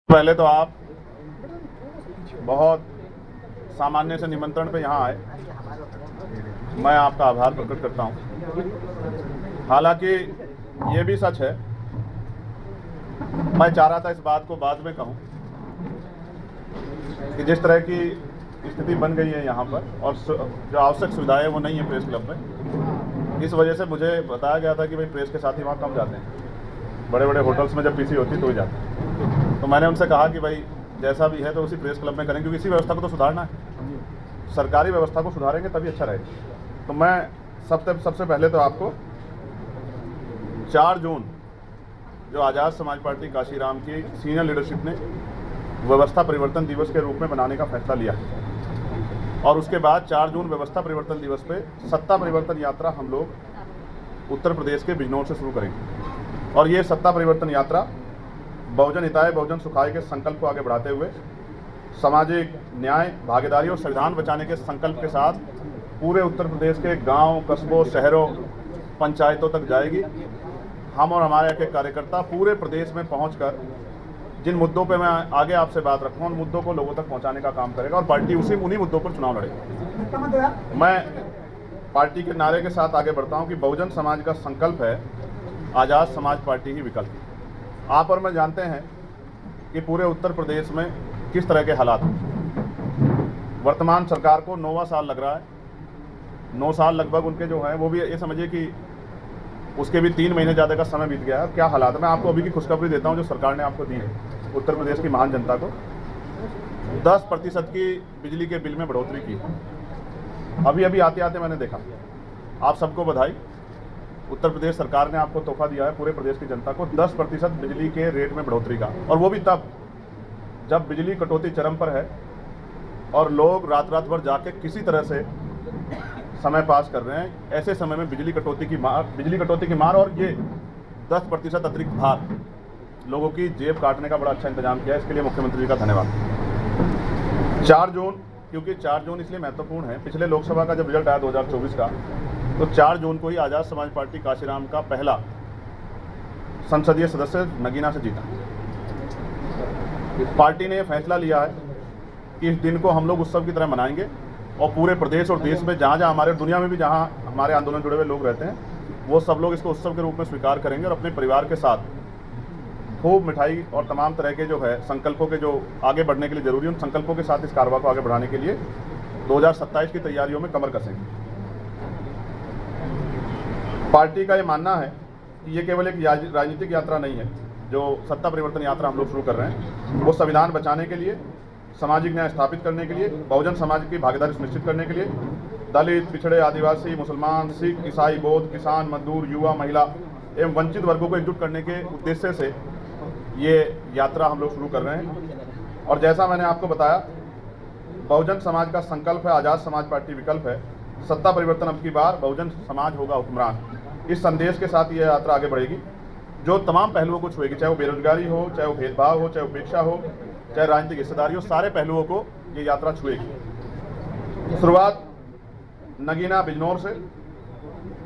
पहले तो आप बहुत सामान्य से निमंत्रण पे यहाँ आए, मैं आपका आभार प्रकट करता हूँ। हालांकि ये भी सच है, मैं चाह रहा था इस बात को बाद में कहूँ कि जिस तरह की स्थिति बन गई है यहाँ पर और जो आवश्यक सुविधाएं वो नहीं है प्रेस क्लब में, इस वजह से मुझे बताया गया था कि भाई प्रेस के साथी वहाँ कम जाते हैं, बड़े बड़े होटल्स में जब पीसी होती तो ही जाते हैं। तो मैंने उनसे कहा कि भाई जैसा भी है तो उसी प्रेस क्लब में करें, क्योंकि इसी व्यवस्था को तो सुधारना है, सरकारी व्यवस्था को सुधारेंगे तभी अच्छा रहेगा। तो मैं सबसे पहले तो आपको 4 जून जो आज़ाद समाज पार्टी काशीराम की सीनियर लीडरशिप ने व्यवस्था परिवर्तन दिवस के रूप में बनाने का फैसला लिया है, और उसके बाद 4 जून व्यवस्था परिवर्तन दिवस पे सत्ता परिवर्तन यात्रा हम लोग उत्तर प्रदेश के बिजनौर से शुरू करेंगे। और ये सत्ता परिवर्तन यात्रा बहुजन हिताय बहुजन सुखाय के संकल्प को आगे बढ़ाते हुए सामाजिक न्याय, भागीदारी और संविधान बचाने के संकल्प के साथ पूरे उत्तर प्रदेश के गांव, कस्बों, शहरों, पंचायतों तक जाएगी। हम और हमारे के कार्यकर्ता पूरे प्रदेश में पहुंचकर जिन मुद्दों पे मैं आगे आपसे बात रखूँगा उन मुद्दों को लोगों तक पहुंचाने का काम करेगा, और पार्टी उन्हीं मुद्दों पर चुनाव लड़ेगी। मैं पार्टी के नारे के साथ आगे बढ़ता हूं कि बहुजन समाज का संकल्प है, आज़ाद समाज पार्टी ही विकल्प। आप और मैं जानते हैं कि पूरे उत्तर प्रदेश में किस तरह के हालात हैं। वर्तमान सरकार को 9वां साल लग रहा है, 9 साल लगभग उनके जो हैं वो भी ये समझिए कि उसके भी 3 महीने ज़्यादा का समय बीत गया है। क्या हालात है, मैं आपको अभी की खुशखबरी देता हूं जो सरकार ने आपको दी है उत्तर प्रदेश की महान जनता को। 10% की बिजली के बिल में बढ़ोतरी की, अभी आते आते मैंने देखा। आप सबको बधाई, उत्तर प्रदेश सरकार ने आपको तोहफा दिया है पूरे प्रदेश की जनता को 10% बिजली के रेट में बढ़ोतरी का, और वो भी तब जब बिजली कटौती चरम पर है और लोग रात भर जाके किसी तरह से समय पास कर रहे हैं। ऐसे समय में बिजली कटौती की मार और ये 10% अतिरिक्त भार लोगों की जेब काटने का बड़ा अच्छा इंतजाम किया है। इसके लिए मुख्यमंत्री जी का धन्यवाद। 4 जून, क्योंकि 4 जून इसलिए महत्वपूर्ण है, पिछले लोकसभा का जब रिजल्ट आया 2024 का, तो 4 जून को ही आज़ाद समाज पार्टी काशीराम का पहला संसदीय सदस्य नगीना से जीता। पार्टी ने फैसला लिया है कि इस दिन को हम लोग उत्सव की तरह मनाएंगे, और पूरे प्रदेश और देश में जहाँ हमारे दुनिया में भी जहाँ हमारे आंदोलन जुड़े हुए लोग रहते हैं वो सब लोग इसको उत्सव के रूप में स्वीकार करेंगे, और अपने परिवार के साथ खूब मिठाई और तमाम तरह के जो है संकल्पों के जो आगे बढ़ने के लिए जरूरी उन संकल्पों के साथ इस कारवा को आगे बढ़ाने के लिए 2027 की तैयारियों में कमर कसेंगे। पार्टी का ये मानना है कि ये केवल एक राजनीतिक यात्रा नहीं है, जो सत्ता परिवर्तन यात्रा हम लोग शुरू कर रहे हैं, वो संविधान बचाने के लिए, सामाजिक न्याय स्थापित करने के लिए, बहुजन समाज की भागीदारी सुनिश्चित करने के लिए, दलित, पिछड़े, आदिवासी, मुसलमान, सिख, ईसाई, बौद्ध, किसान, मजदूर, युवा, महिला एवं वंचित वर्गों को एकजुट करने के उद्देश्य से ये यात्रा हम लोग शुरू कर रहे हैं। और जैसा मैंने आपको बताया, बहुजन समाज का संकल्प है, आज़ाद समाज पार्टी विकल्प है, सत्ता परिवर्तन अब की बार बहुजन समाज होगा हुक्मरान। इस संदेश के साथ ये यात्रा आगे बढ़ेगी जो तमाम पहलुओं को छुएगी, चाहे वो बेरोजगारी हो, चाहे वो भेदभाव हो, चाहे उपेक्षा हो, चाहे राजनीतिक हिस्सेदारी हो, सारे पहलुओं को ये यात्रा छुएगी। शुरुआत नगीना बिजनौर से,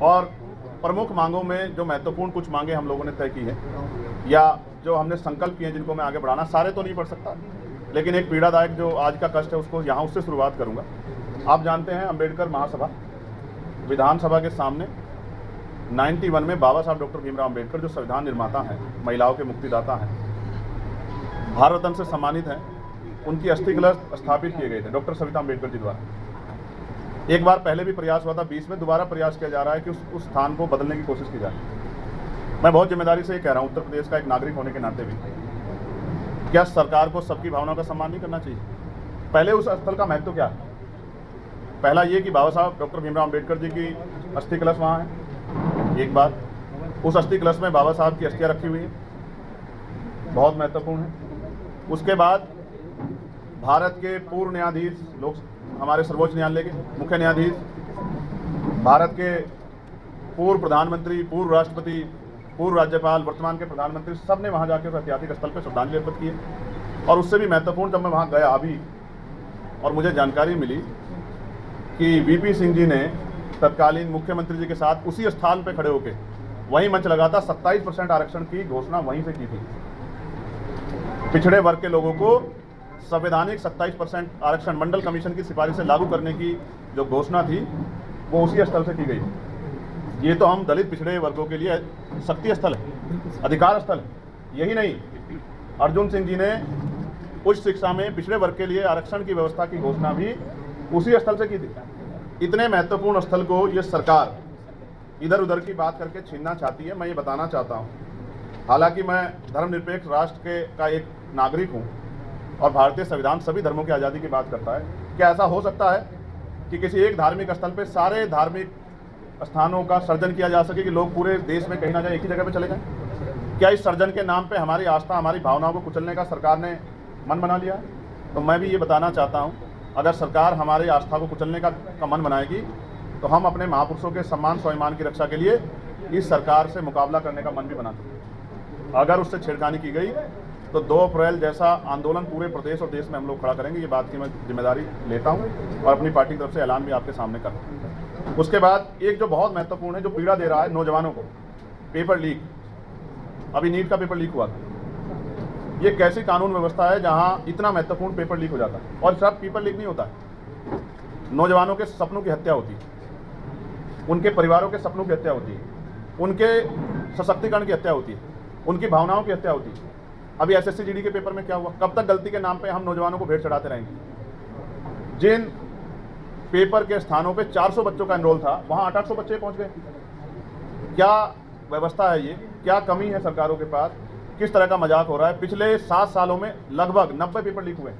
और प्रमुख मांगों में जो महत्वपूर्ण कुछ मांगे हम लोगों ने तय की है या जो हमने संकल्प किए हैं जिनको मैं आगे बढ़ाना, सारे तो नहीं पढ़ सकता, लेकिन एक पीड़ादायक जो आज का कष्ट है उसको यहाँ उससे शुरुआत करूँगा। आप जानते हैं अम्बेडकर महासभा विधानसभा के सामने 91 में बाबा साहब डॉक्टर भीमराव अम्बेडकर जो संविधान निर्माता हैं, महिलाओं के मुक्तिदाता हैं, भारत रत्न से सम्मानित हैं, उनकी अस्थि कलश स्थापित किए गए थे डॉक्टर सविता अम्बेडकर जी द्वारा। एक बार पहले भी प्रयास हुआ था, 20 में दोबारा प्रयास किया जा रहा है कि उस स्थान को बदलने की कोशिश की जाए। मैं बहुत जिम्मेदारी से ये कह रहा हूँ, उत्तर प्रदेश का एक नागरिक होने के नाते भी, क्या सरकार को सबकी भावनाओं का सम्मान नहीं करना चाहिए? पहले उस स्थल का महत्व क्या है? पहला ये कि बाबा साहब डॉक्टर भीमराव अम्बेडकर जी की अस्थि कलश वहाँ है, एक बात। उस अस्थि कलश में बाबा साहब की अस्थियाँ रखी हुई हैं, बहुत महत्वपूर्ण है। उसके बाद भारत के पूर्व न्यायाधीश, लोग हमारे सर्वोच्च न्यायालय के मुख्य न्यायाधीश, भारत के पूर्व प्रधानमंत्री, पूर्व राष्ट्रपति, पूर्व राज्यपाल, वर्तमान के प्रधानमंत्री, सब ने वहाँ जाकर ऐतिहासिक स्थल पर श्रद्धांजलि अर्पित की है। और उससे भी महत्वपूर्ण, जब मैं वहाँ गया अभी और मुझे जानकारी मिली कि वीपी सिंह जी ने तत्कालीन मुख्यमंत्री जी के साथ उसी स्थान पर खड़े होकर वही मंच लगा था, 27% आरक्षण की घोषणा वहीं से की थी। पिछड़े वर्ग के लोगों को संवैधानिक 27% आरक्षण मंडल कमीशन की सिफारिश से लागू करने की जो घोषणा थी वो उसी स्थल से की गई। ये तो हम दलित पिछड़े वर्गों के लिए शक्ति स्थल है, अधिकार स्थल है। यही नहीं, अर्जुन सिंह जी ने उच्च शिक्षा में पिछड़े वर्ग के लिए आरक्षण की व्यवस्था की घोषणा भी उसी स्थल से की थी। इतने महत्वपूर्ण स्थल को ये सरकार इधर उधर की बात करके छीनना चाहती है। मैं ये बताना चाहता हूँ, हालांकि मैं धर्मनिरपेक्ष राष्ट्र का एक नागरिक हूँ और भारतीय संविधान सभी धर्मों की आज़ादी की बात करता है। क्या ऐसा हो सकता है कि किसी एक धार्मिक स्थल पे सारे धार्मिक स्थानों का सर्जन किया जा सके कि लोग पूरे देश में कहीं ना जाए, एक ही जगह पे चले जाएं? क्या इस सर्जन के नाम पे हमारी आस्था, हमारी भावनाओं को कुचलने का सरकार ने मन बना लिया है? तो मैं भी ये बताना चाहता हूँ, अगर सरकार हमारी आस्था को कुचलने का मन बनाएगी तो हम अपने महापुरुषों के सम्मान स्वाभिमान की रक्षा के लिए इस सरकार से मुकाबला करने का मन भी बना सकते हैं। अगर उससे छेड़खानी की गई तो 2 अप्रैल जैसा आंदोलन पूरे प्रदेश और देश में हम लोग खड़ा करेंगे। ये बात की मैं जिम्मेदारी लेता हूँ और अपनी पार्टी की तरफ से ऐलान भी आपके सामने करता हूँ। उसके बाद एक जो बहुत महत्वपूर्ण है, जो पीड़ा दे रहा है नौजवानों को, पेपर लीक। अभी नीट का पेपर लीक हुआ था। ये कैसी कानून व्यवस्था है जहाँ इतना महत्वपूर्ण पेपर लीक हो जाता है? और सिर्फ पेपर लीक नहीं होता है, नौजवानों के सपनों की हत्या होती है, उनके परिवारों के सपनों की हत्या होती है, उनके सशक्तिकरण की हत्या होती है, उनकी भावनाओं की हत्या होती है। अभी SSC GD के पेपर में क्या हुआ? कब तक गलती के नाम पे हम नौजवानों को भेंट चढ़ाते रहेंगे? जिन पेपर के स्थानों पे 400 बच्चों का एनरोल था, वहाँ 800 बच्चे पहुँच गए। क्या व्यवस्था है ये? क्या कमी है सरकारों के पास? किस तरह का मजाक हो रहा है? पिछले 7 सालों में लगभग 90 पेपर लीक हुए।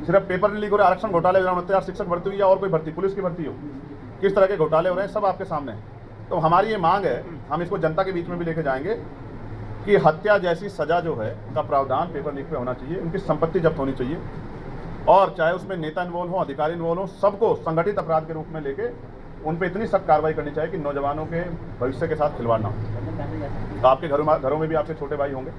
सिर्फ पेपर लीक हो रहे, आरक्षण घोटाले हो रहे, शिक्षक भर्ती हुई या और कोई भर्ती, पुलिस की भर्ती हो, किस तरह के घोटाले हो रहे हैं, सब आपके सामने है। तो हमारी ये मांग है, हम इसको जनता के बीच में भी लेके जाएंगे कि हत्या जैसी सजा जो है का प्रावधान पेपर लीक पे होना चाहिए, उनकी संपत्ति जब्त होनी चाहिए, और चाहे उसमें नेता इन्वॉल्व हो, अधिकारी इन्वॉल्व हो, सबको संगठित अपराध के रूप में लेके उन पर इतनी सख्त कार्रवाई करनी चाहिए कि नौजवानों के भविष्य के साथ खिलवाड़ ना हो। तो आपके घरों में भी आपके छोटे भाई होंगे,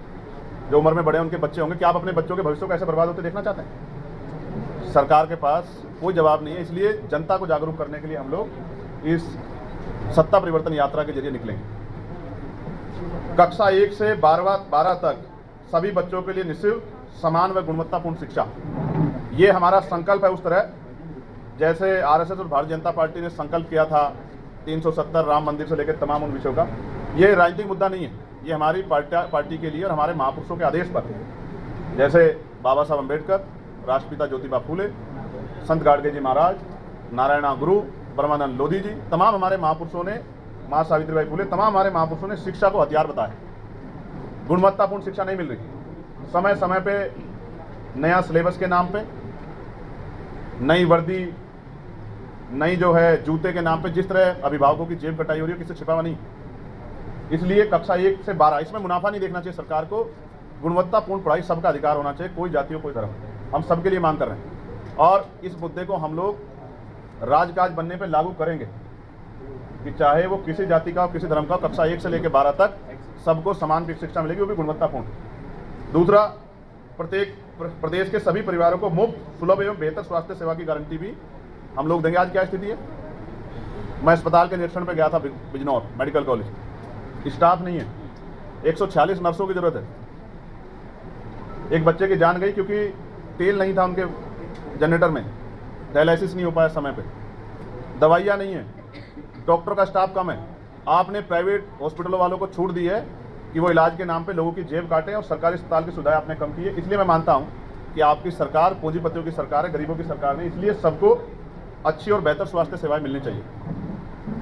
जो उम्र में बड़े उनके बच्चे होंगे, क्या आप अपने बच्चों के भविष्य को ऐसे बर्बाद होते देखना चाहते हैं? सरकार के पास कोई जवाब नहीं है। इसलिए जनता को जागरूक करने के लिए हम लोग इस सत्ता परिवर्तन यात्रा के जरिए निकलेंगे। कक्षा 1 से 12 तक सभी बच्चों के लिए निःशुल्क, समान व गुणवत्तापूर्ण शिक्षा, ये हमारा संकल्प है। उस तरह जैसे RSS और भारतीय जनता पार्टी ने संकल्प किया था 370, राम मंदिर से लेकर तमाम उन विषयों का, ये राजनीतिक मुद्दा नहीं है, ये हमारी पार्टी के लिए और हमारे महापुरुषों के आदेश पर, जैसे बाबा साहब अम्बेडकर, राष्ट्रपिता ज्योतिबा फूले, संत गाडगे जी महाराज, नारायणा गुरु, ब्रह्मानंद लोधी जी, तमाम हमारे महापुरुषों ने, माँ सावित्रीबाई फूले, तमाम हमारे महापुरुषों ने शिक्षा को हथियार बताया। गुणवत्तापूर्ण शिक्षा नहीं मिल रही, समय समय पे नया सिलेबस के नाम पे, नई वर्दी, नई जो है जूते के नाम पे जिस तरह अभिभावकों की जेब कटाई हो रही है, किसी छिपा हुआ नहीं। इसलिए कक्षा 1 से 12 इसमें मुनाफा नहीं देखना चाहिए सरकार को। गुणवत्तापूर्ण पढ़ाई सबका अधिकार होना चाहिए, कोई जाति हो कोई धर्म, हम सबके लिए मांग कर रहे हैं। और इस मुद्दे को हम लोग राजकाज बनने पे लागू करेंगे कि चाहे वो किसी जाति का हो, किसी धर्म का, कक्षा 1 से लेकर 12 तक सबको समान शिक्षा मिलेगी, वो भी गुणवत्तापूर्ण। दूसरा, प्रत्येक प्रदेश के सभी परिवारों को मुफ्त, सुलभ एवं बेहतर स्वास्थ्य सेवा की गारंटी भी हम लोग देंगे। आज क्या स्थिति है? मैं अस्पताल के निरीक्षण पे गया था, बिजनौर मेडिकल कॉलेज, स्टाफ नहीं है, 146 नर्सों की जरूरत है। एक बच्चे की जान गई क्योंकि तेल नहीं था उनके जनरेटर में, डायलिसिस नहीं हो पाया समय पे, दवाइयाँ नहीं है, डॉक्टर का स्टाफ कम है। आपने प्राइवेट हॉस्पिटलों वालों को छूट दी है कि वो इलाज के नाम पे लोगों की जेब काटें, और सरकारी अस्पताल की सुविधाएं आपने कम की है। इसलिए मैं मानता हूँ कि आपकी सरकार पूंजीपतियों की सरकार है, गरीबों की सरकार नहीं। इसलिए सबको अच्छी और बेहतर स्वास्थ्य सेवाएं मिलनी चाहिए।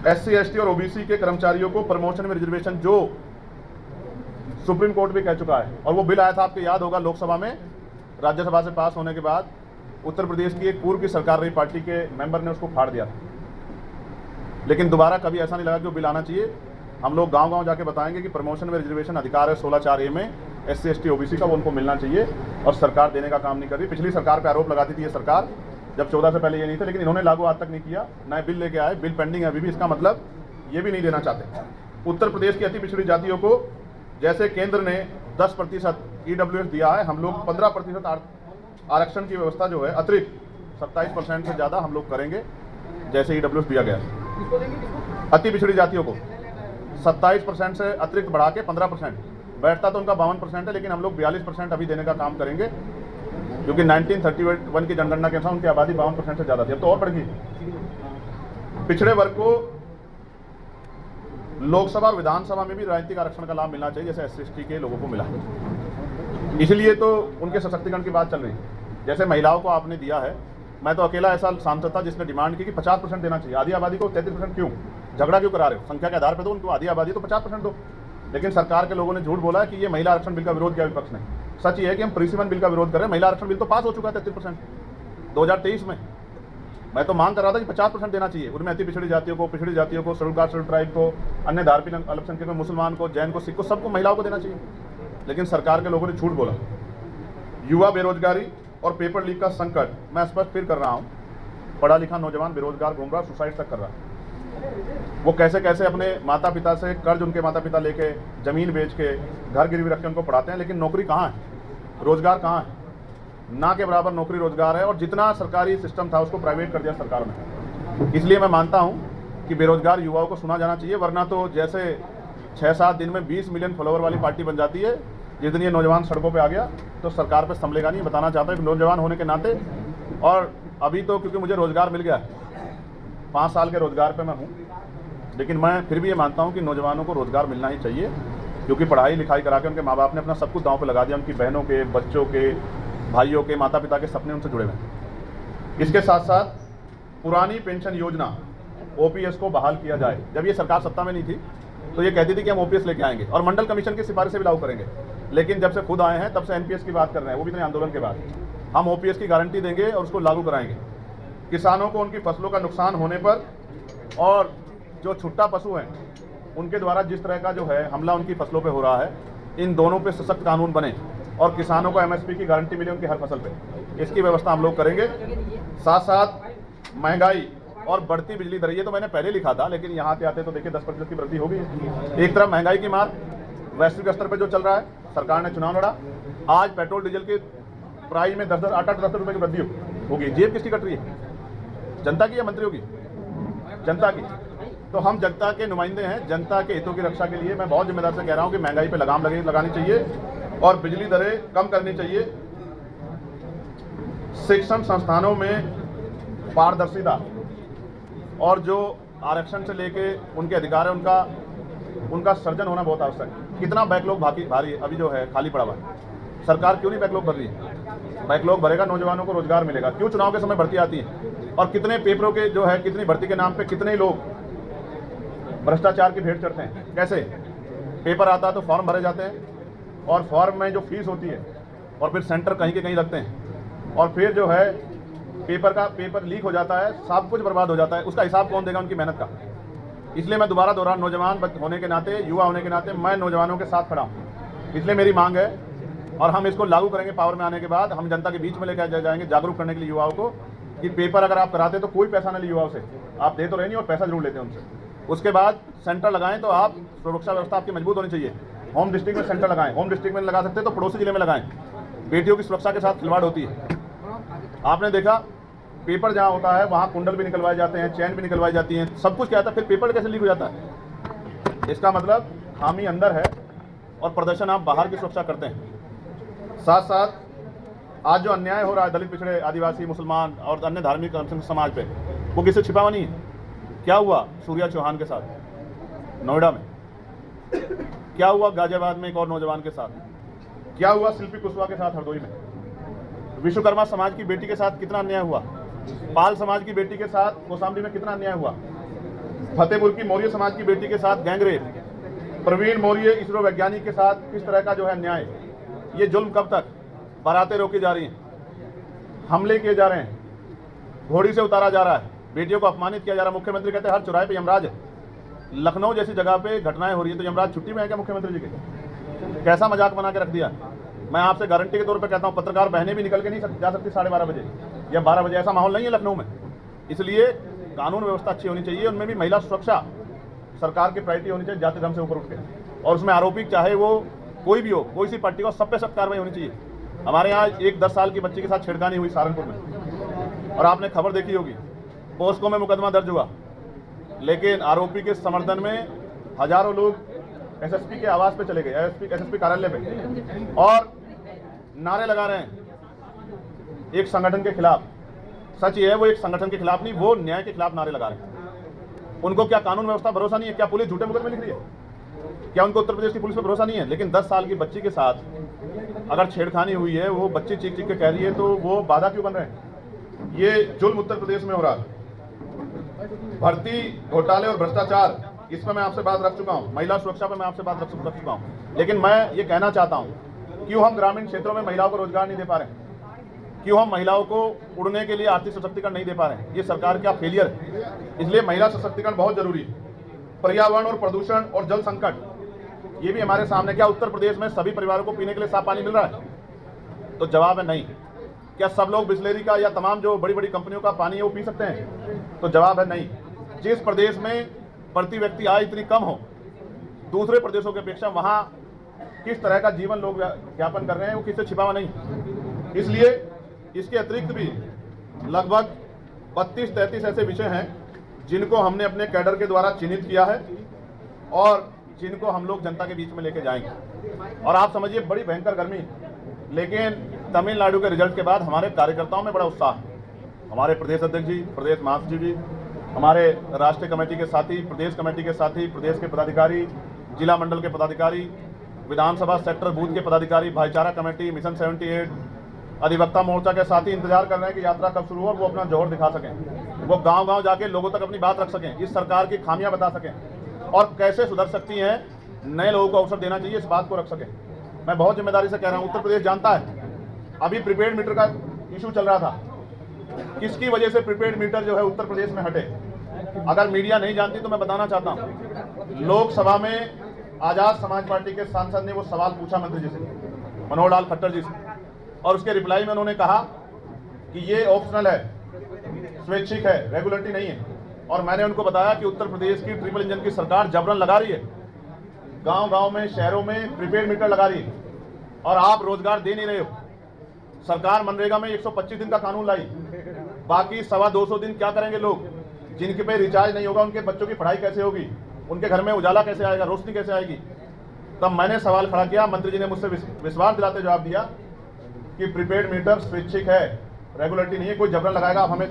SC, ST और OBC के कर्मचारियों को प्रमोशन में रिजर्वेशन, जो सुप्रीम कोर्ट भी कह चुका है, और वो बिल आया था आपको याद होगा लोकसभा में, राज्यसभा से पास होने के बाद उत्तर प्रदेश की एक पूर्व की सरकार रही पार्टी के मेंबर ने उसको फाड़ दिया था। लेकिन दोबारा कभी ऐसा नहीं लगा कि वो बिल आना चाहिए। हम लोग गांव-गांव जाके बताएंगे कि प्रमोशन में रिजर्वेशन अधिकार है 16(4)A में SC, ST, OBC का, वो उनको मिलना चाहिए, और सरकार देने का काम नहीं कर रही। पिछली सरकार पे आरोप लगाती थी ये सरकार, जब 14 से पहले ये नहीं था, लेकिन इन्होंने लागू आज तक नहीं किया। नए बिल लेके आए, बिल पेंडिंग है अभी भी, इसका मतलब ये भी नहीं देना चाहते। उत्तर प्रदेश की अति पिछड़ी जातियों को जैसे केंद्र ने 10% EWS दिया है, हम लोग 15% आरक्षण की व्यवस्था जो है अतिरिक्त 27% से ज़्यादा हम लोग करेंगे, जैसे EWS दिया गया। अति पिछड़ी जातियों को 27% से अतिरिक्त बढ़ा के 15%, बैठता तो उनका 52% है, लेकिन हम लोग 42% अभी देने का काम करेंगे, क्योंकि 1931 की जनगणना के अनुसार उनकी आबादी 52% से ज़्यादा थी, अब तो और बढ़ गई। पिछड़े वर्ग को लोकसभा और विधानसभा में भी राजनीतिक आरक्षण का लाभ मिलना चाहिए, जैसे SC/ST के लोगों को मिला। इसलिए तो उनके सशक्तिकरण की बात चल रही है। जैसे महिलाओं को आपने दिया है, मैं तो अकेला ऐसा सांसद था जिसने डिमांड की कि 50% देना चाहिए। आधी आबादी को 33% क्यों? झगड़ा क्यों करा रहे हो? संख्या के आधार पर दो उनको, आधी आबादी तो 50% दो। लेकिन सरकार के लोगों ने झूठ बोला कि ये महिला आरक्षण बिल का विरोध किया विपक्ष ने। सच ये है कि हम परिसीमन बिल का विरोध कर रहे हैं। महिला आरक्षण बिल तो पास हो चुका है 33% 2023 में। मैं तो मांग कर रहा था कि 50% देना चाहिए। उनमें अति पिछड़ी जातियों को, पिछड़ी जातियों को, शेड्यूल कास्ट शेड्यूल ट्राइब को, अन्य धार्मिक अल्पसंख्यक को, मुसलमान को, जैन को, सिख को, सबको, महिलाओं को देना चाहिए। लेकिन सरकार के लोगों ने झूठ बोला। युवा बेरोजगारी और पेपर लीक का संकट मैं स्पष्ट फिर कर रहा हूँ। पढ़ा लिखा नौजवान बेरोजगार घूम रहा, सुसाइड तक कर रहा। वो कैसे कैसे अपने माता पिता से कर्ज, उनके माता पिता लेके, जमीन बेच के, घर गिरवी रख के उनको पढ़ाते हैं, लेकिन नौकरी कहाँ है? रोजगार कहाँ है? ना के बराबर नौकरी रोजगार है, और जितना सरकारी सिस्टम था उसको प्राइवेट कर दिया सरकार ने। इसलिए मैं मानता हूँ कि बेरोजगार युवाओं को सुना जाना चाहिए, वरना तो जैसे 6-7 दिन में 20 मिलियन फॉलोवर वाली पार्टी बन जाती है। जिस दिन ये नौजवान सड़कों पे आ गया तो सरकार पे संभलेगा नहीं। बताना चाहता हूँ कि नौजवान होने के नाते, और अभी तो क्योंकि मुझे रोजगार मिल गया, 5 साल के रोजगार पे मैं हूँ, लेकिन मैं फिर भी ये मानता हूँ कि नौजवानों को रोजगार मिलना ही चाहिए, क्योंकि पढ़ाई लिखाई करा के उनके माँ बाप ने अपना सब कुछ दांव पे लगा दिया। उनकी बहनों के, बच्चों के, भाइयों के, माता पिता के सपने उनसे जुड़े हुए हैं। इसके साथ साथ पुरानी पेंशन योजना OPS को बहाल किया जाए। जब ये सरकार सत्ता में नहीं थी तो ये कहती थी कि हम OPS लेके आएंगे और मंडल कमीशन की सिफारिशें भी लागू करेंगे, लेकिन जब से खुद आए हैं तब से NPS की बात कर रहे हैं, वो भी इतने आंदोलन के बाद। हम OPS की गारंटी देंगे और उसको लागू कराएंगे। किसानों को उनकी फसलों का नुकसान होने पर, और जो छुट्टा पशु हैं उनके द्वारा जिस तरह का जो है हमला उनकी फसलों पे हो रहा है, इन दोनों पे सशक्त कानून बने और किसानों को MSP की गारंटी मिले उनकी हर फसल पे। इसकी व्यवस्था हम लोग करेंगे। साथ साथ महंगाई और बढ़ती बिजली दर, ये तो मैंने पहले लिखा था, लेकिन यहाँ पे आते तो देखिए 10% की वृद्धि हो गई। एक तरफ महंगाई की मार वैश्विक स्तर पर जो चल रहा है, सरकार ने चुनाव लड़ा, आज पेट्रोल डीजल के प्राइस में 8-10 रुपये की वृद्धि होगी। जेब किसकी कट रही है? जनता की या मंत्रियों की? जनता की। तो हम जनता के नुमाइंदे हैं। जनता के हितों की रक्षा के लिए मैं बहुत जिम्मेदार से कह रहा हूँ कि महंगाई पे लगाम लगानी चाहिए और बिजली दरें कम करनी चाहिए। शिक्षण संस्थानों में पारदर्शिता और जो आरक्षण से लेके उनके अधिकार है उनका सर्जन होना बहुत आवश्यक है। कितना बैकलॉग भारी अभी जो है खाली पड़ा हुआ है, सरकार क्यों नहीं बैकलॉग भर रही है? बैकलॉग भरेगा, नौजवानों को रोजगार मिलेगा। क्यों चुनाव के समय भर्ती आती है और कितने पेपरों के जो है, कितनी भर्ती के नाम पे कितने लोग भ्रष्टाचार की भेंट चढ़ते हैं? कैसे पेपर आता है तो फॉर्म भरे जाते हैं और फॉर्म में जो फीस होती है और फिर सेंटर कहीं के कहीं लगते हैं और फिर जो है पेपर लीक हो जाता है, सब कुछ बर्बाद हो जाता है। उसका हिसाब कौन देगा उनकी मेहनत का? इसलिए मैं दोबारा नौजवान होने के नाते, युवा होने के नाते मैं नौजवानों के साथ खड़ा हूँ। इसलिए मेरी मांग है और हम इसको लागू करेंगे। पावर में आने के बाद हम जनता के बीच में लेकर जाएंगे, जागरूक करने के लिए युवाओं को कि पेपर अगर आप कराते तो कोई पैसा न ले युवाओं से, आप दे तो रहे नहीं और पैसा जरूर लेते हैं उनसे। उसके बाद सेंटर लगाएं तो आप सुरक्षा व्यवस्था आपकी मजबूत होनी चाहिए। होम डिस्ट्रिक्ट में सेंटर लगाएं, होम डिस्ट्रिक्ट में लगा सकते हैं तो पड़ोसी जिले में लगाएं। बेटियों की सुरक्षा के साथ खिलवाड़ होती है। आपने देखा पेपर जहाँ होता है वहाँ कुंडल भी निकलवाए जाते हैं, चैन भी निकलवाई जाती हैं, सब कुछ क्या था, फिर पेपर कैसे लीक हो जाता है? इसका मतलब खामी अंदर है और प्रदर्शन आप बाहर की सुरक्षा करते हैं। साथ साथ आज जो अन्याय हो रहा है दलित, पिछड़े, आदिवासी, मुसलमान और अन्य धार्मिक समाज पे, वो किसी छिपा हुआ नहीं है। क्या हुआ सूर्या चौहान के साथ नोएडा में? क्या हुआ गाजियाबाद में एक और नौजवान के साथ? क्या हुआ शिल्पी कुशवाहा के साथ हरदोई में? विश्वकर्मा समाज की बेटी के साथ कितना अन्याय हुआ? पाल समाज की बेटी के साथ कौशाम्बी में कितना अन्याय हुआ? फतेहपुर की मौर्य समाज की बेटी के साथ गैंगरेप, प्रवीण मौर्य इसरो वैज्ञानिक के साथ किस तरह का जो है अन्याय? ये जुल्म कब तक? बारातें रोकी जा रही हैं, हमले किए जा रहे हैं, घोड़ी से उतारा जा रहा है, बेटियों को अपमानित किया जा रहा है। मुख्यमंत्री कहते हैं हर चौराहे पे यमराज है। लखनऊ जैसी जगह पे घटनाएं हो रही है तो यमराज छुट्टी में है क्या मुख्यमंत्री जी के? कैसा मजाक बना के रख दिया। मैं आपसे गारंटी के तौर पे कहता हूँ, पत्रकार बहनें भी निकल के नहीं जा सकती 12:30 बजे या 12 बजे, ऐसा माहौल नहीं है लखनऊ में। इसलिए कानून व्यवस्था अच्छी होनी चाहिए, उनमें भी महिला सुरक्षा सरकार की प्रायोरिटी होनी चाहिए, जाति धर्म से ऊपर उठ के। और उसमें आरोपी चाहे वो कोई भी हो, कोई सी पार्टी हो, सब पे सख्त कार्रवाई होनी चाहिए। हमारे यहाँ एक 10 साल की बच्ची के साथ छेड़खानी हुई सहारनपुर में, और आपने खबर देखी होगी, पोस्को में मुकदमा दर्ज हुआ, लेकिन आरोपी के समर्थन में हजारों लोग एसएसपी के आवास पे चले गए, एसएसपी कार्यालय पे, और नारे लगा रहे हैं एक संगठन के खिलाफ। सच ये है, वो एक संगठन के खिलाफ नहीं, वो न्याय के खिलाफ नारे लगा रहे हैं। उनको क्या कानून व्यवस्था भरोसा नहीं है? क्या पुलिस झूठे मुकदमे लिख रही है? क्या उनको उत्तर प्रदेश की पुलिस पर भरोसा नहीं है? लेकिन 10 साल की बच्ची के साथ अगर छेड़खानी हुई है, वो बच्ची चीख चीख के कह रही है, तो वो बाधा क्यों बन रहे हैं? ये जुल्म उत्तर प्रदेश में हो रहा है। भर्ती घोटाले और भ्रष्टाचार, इस पर मैं आपसे बात रख चुका हूं। महिला सुरक्षा पर मैं आपसे बात रख चुका हूं। लेकिन मैं ये कहना चाहता हूं, क्यों हम ग्रामीण क्षेत्रों में महिलाओं को रोजगार नहीं दे पा रहे हैं? क्यों हम महिलाओं को उड़ने के लिए आर्थिक सशक्तिकरण नहीं दे पा रहे हैं? ये सरकार का फेलियर है। इसलिए महिला सशक्तिकरण बहुत जरूरी है। पर्यावरण और प्रदूषण और जल संकट, ये भी हमारे सामने। क्या उत्तर प्रदेश में सभी परिवारों को पीने के लिए साफ पानी मिल रहा है? तो जवाब है नहीं। क्या सब लोग बिस्लेरी का या तमाम जो बड़ी बड़ी कंपनियों का पानी है वो पी सकते हैं? तो जवाब है नहीं। जिस प्रदेश में प्रति व्यक्ति आय इतनी कम हो, दूसरे प्रदेशों की अपेक्षा वहां किस तरह का जीवन लोग यापन कर रहे हैं, वो किससे छिपा हुआ नहीं। इसलिए इसके अतिरिक्त भी लगभग 32-33 ऐसे विषय हैं जिनको हमने अपने कैडर के द्वारा चिन्हित किया है और जिनको हम लोग जनता के बीच में लेके जाएंगे। और आप समझिए, बड़ी भयंकर गर्मी, लेकिन तमिलनाडु के रिजल्ट के बाद हमारे कार्यकर्ताओं में बड़ा उत्साह है। हमारे प्रदेश अध्यक्ष जी, प्रदेश महासचिव जी, हमारे राष्ट्रीय कमेटी के साथी, प्रदेश कमेटी के साथी, प्रदेश के पदाधिकारी, जिला मंडल के पदाधिकारी, विधानसभा सेक्टर बूथ के पदाधिकारी, भाईचारा कमेटी, मिशन 78, अधिवक्ता मोर्चा के साथी इंतजार कर रहे हैं कि यात्रा कब शुरू हो और वो अपना जोहर दिखा सकें, वो गांव-गांव जाके लोगों तक अपनी बात रख सकें, इस सरकार की खामियां बता सकें और कैसे सुधर सकती हैं, नए लोगों को अवसर देना चाहिए, इस बात को रख सकें। मैं बहुत जिम्मेदारी से कह रहा हूं, उत्तर प्रदेश जानता है, अभी प्रीपेड मीटर का इशू चल रहा था। किसकी वजह से प्रीपेड मीटर जो है उत्तर प्रदेश में हटे? अगर मीडिया नहीं जानती तो मैं बताना चाहता हूं। लोकसभा में आजाद समाज पार्टी के सांसद ने वो सवाल पूछा मंत्री जी से, मनोहर लाल खट्टर जी से, और उसके रिप्लाई में उन्होंने कहा कि ये ऑप्शनल है, स्वैच्छिक है, रेगुलेटरी नहीं है। और मैंने उनको बताया कि उत्तर प्रदेश की ट्रिपल इंजन की सरकार जबरन लगा रही है, गांव-गांव में, शहरों में प्रीपेड मीटर लगा रही है और आप रोजगार दे नहीं रहे हो। सरकार मनरेगा में 125 दिन का कानून लाई, बाकी 225 दिन क्या करेंगे लोग? जिनके पे रिचार्ज नहीं होगा, उनके बच्चों की पढ़ाई कैसे होगी? उनके घर में उजाला कैसे आएगा, रोशनी कैसे आएगी? तब मैंने सवाल खड़ा किया, मंत्री जी ने मुझसे विश्वास दिलाते जवाब दिया कि प्रीपेड मीटर स्वैच्छिक है, रेगुलेटरी नहीं है, कोई जबरन लगाएगा, आप हमें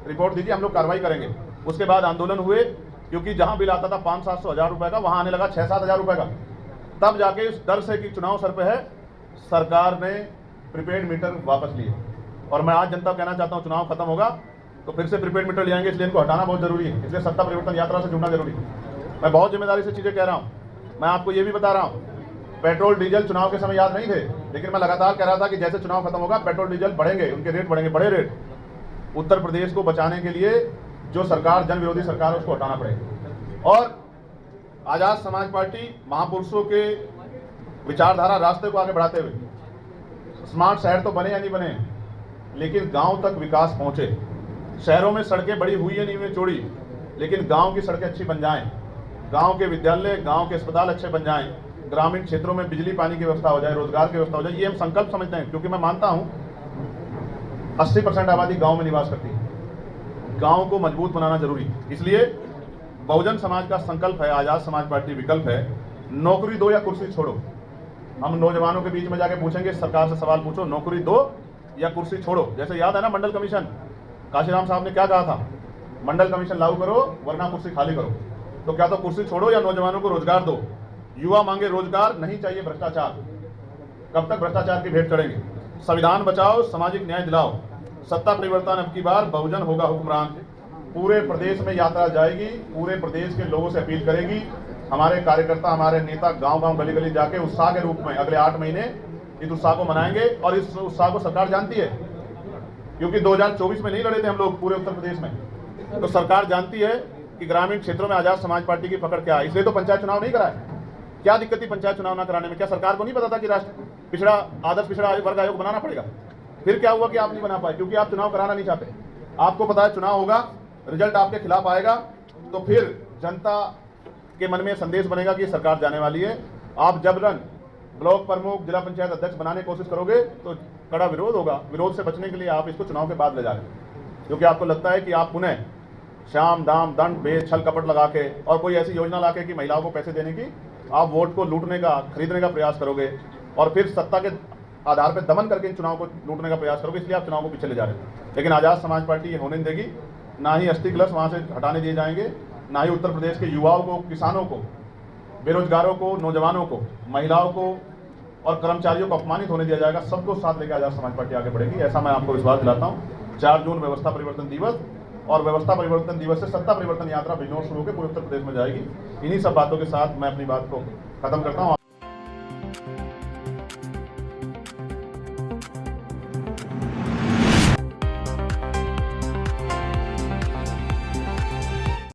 रिपोर्ट दीजिए, हम लोग कार्रवाई करेंगे। उसके बाद आंदोलन हुए, क्योंकि जहां बिल आता था 500-700 हज़ार रुपए का, वहां आने लगा 6-7 हज़ार रुपए का। तब जाके इस डर से कि चुनाव सर पे है, सरकार ने प्रीपेड मीटर वापस लिए। और मैं आज जनता को कहना चाहता हूं, चुनाव खत्म होगा तो फिर से प्रीपेड मीटर ले आएंगे, इसलिए इनको हटाना बहुत जरूरी है। इसलिए सत्ता परिवर्तन यात्रा से जुड़ना जरूरी है। मैं बहुत जिम्मेदारी से चीजें कह रहा हूं। मैं आपको ये भी बता रहा हूं, पेट्रोल डीजल चुनाव के समय याद नहीं थे, लेकिन मैं लगातार कह रहा था कि जैसे चुनाव खत्म होगा पेट्रोल डीजल बढ़ेंगे, उनके रेट बढ़ेंगे, बड़े रेट। उत्तर प्रदेश को बचाने के लिए जो सरकार जन विरोधी सरकार है उसको हटाना पड़ेगा। और आजाद समाज पार्टी महापुरुषों के विचारधारा रास्ते को आगे बढ़ाते हुए, स्मार्ट शहर तो बने या नहीं बने, लेकिन गांव तक विकास पहुंचे। शहरों में सड़कें बड़ी हुई है नहीं हुई चौड़ी, लेकिन गांव की सड़कें अच्छी बन जाएं, गांव के विद्यालय, गांव के अस्पताल अच्छे बन जाएं, ग्रामीण क्षेत्रों में बिजली पानी की व्यवस्था हो जाए, रोजगार की व्यवस्था हो जाए। ये हम संकल्प समझते हैं, क्योंकि मैं मानता हूं 80% आबादी गांव में निवास करती है। गांव को मजबूत बनाना जरूरी है। इसलिए बहुजन समाज का संकल्प है, आजाद समाज पार्टी विकल्प है, नौकरी दो या कुर्सी छोड़ो। हम नौजवानों के बीच में जाके पूछेंगे, सरकार से सवाल पूछो, नौकरी दो या कुर्सी छोड़ो। जैसे याद है ना मंडल कमीशन, काशीराम साहब ने क्या कहा था, मंडल कमीशन लागू करो वरना कुर्सी खाली करो। तो क्या तो कुर्सी छोड़ो या नौजवानों को रोजगार दो। युवा मांगे रोजगार, नहीं चाहिए भ्रष्टाचार। कब तक भ्रष्टाचार की भेंट चढ़ेंगे? संविधान बचाओ, सामाजिक न्याय दिलाओ, सत्ता परिवर्तन अब की बार बहुजन होगा हुक्मरान। पूरे प्रदेश में यात्रा जाएगी, पूरे प्रदेश के लोगों से अपील करेगी। हमारे कार्यकर्ता, हमारे नेता गांव-गांव, गली-गली जाके उत्साह के रूप में अगले 8 महीने इस उत्साह को मनाएंगे। और इस उत्साह को सरकार जानती है, क्योंकि 2024 में नहीं लड़े थे हम लोग पूरे उत्तर प्रदेश में। तो सरकार जानती है कि ग्रामीण क्षेत्रों में आजाद समाज पार्टी की पकड़ क्या है। इसलिए तो पंचायत चुनाव नहीं कराए। क्या दिक्कत थी पंचायत चुनाव ना कराने में? क्या सरकार को नहीं पता था कि आदर्श पिछड़ा वर्ग आयोग बनाना पड़ेगा? फिर क्या हुआ कि आप नहीं बना पाए? क्योंकि आप चुनाव कराना नहीं चाहते। आपको पता है चुनाव होगा, रिजल्ट आपके खिलाफ आएगा, तो फिर जनता के मन में संदेश बनेगा कि सरकार जाने वाली है। आप जबरन ब्लॉक प्रमुख, जिला पंचायत अध्यक्ष बनाने की कोशिश करोगे तो कड़ा विरोध होगा। विरोध से बचने के लिए आप इसको चुनाव के बाद ले जा रहे हैं, क्योंकि आपको लगता है कि आप पुनः शाम दाम दंड भेद छल कपट लगा के और कोई ऐसी योजना ला के कि महिलाओं को पैसे देने की आप वोट को लूटने का, खरीदने का प्रयास करोगे और फिर सत्ता के आधार पर दमन करके इन चुनाव को लूटने का प्रयास करोगे, इसलिए आप चुनाव को पीछे ले जा रहे हैं। लेकिन आज़ाद समाज पार्टी ये होने नहीं देगी, ना ही अस्थि कलश वहाँ से हटाने दिए जाएंगे, ना ही उत्तर प्रदेश के युवाओं को, किसानों को, बेरोजगारों को, नौजवानों को, महिलाओं को और कर्मचारियों को अपमानित होने दिया जाएगा। सबको साथ लेकर आज़ाद समाज पार्टी आगे बढ़ेगी, ऐसा मैं आपको विश्वास दिलाता हूँ। 4 जून व्यवस्था परिवर्तन दिवस, और व्यवस्था परिवर्तन दिवस से सत्ता परिवर्तन यात्रा बिजनौर शुरू होकर पूरे उत्तर प्रदेश में जाएगी। इन्हीं सब बातों के साथ मैं अपनी बात को खत्म करता हूँ।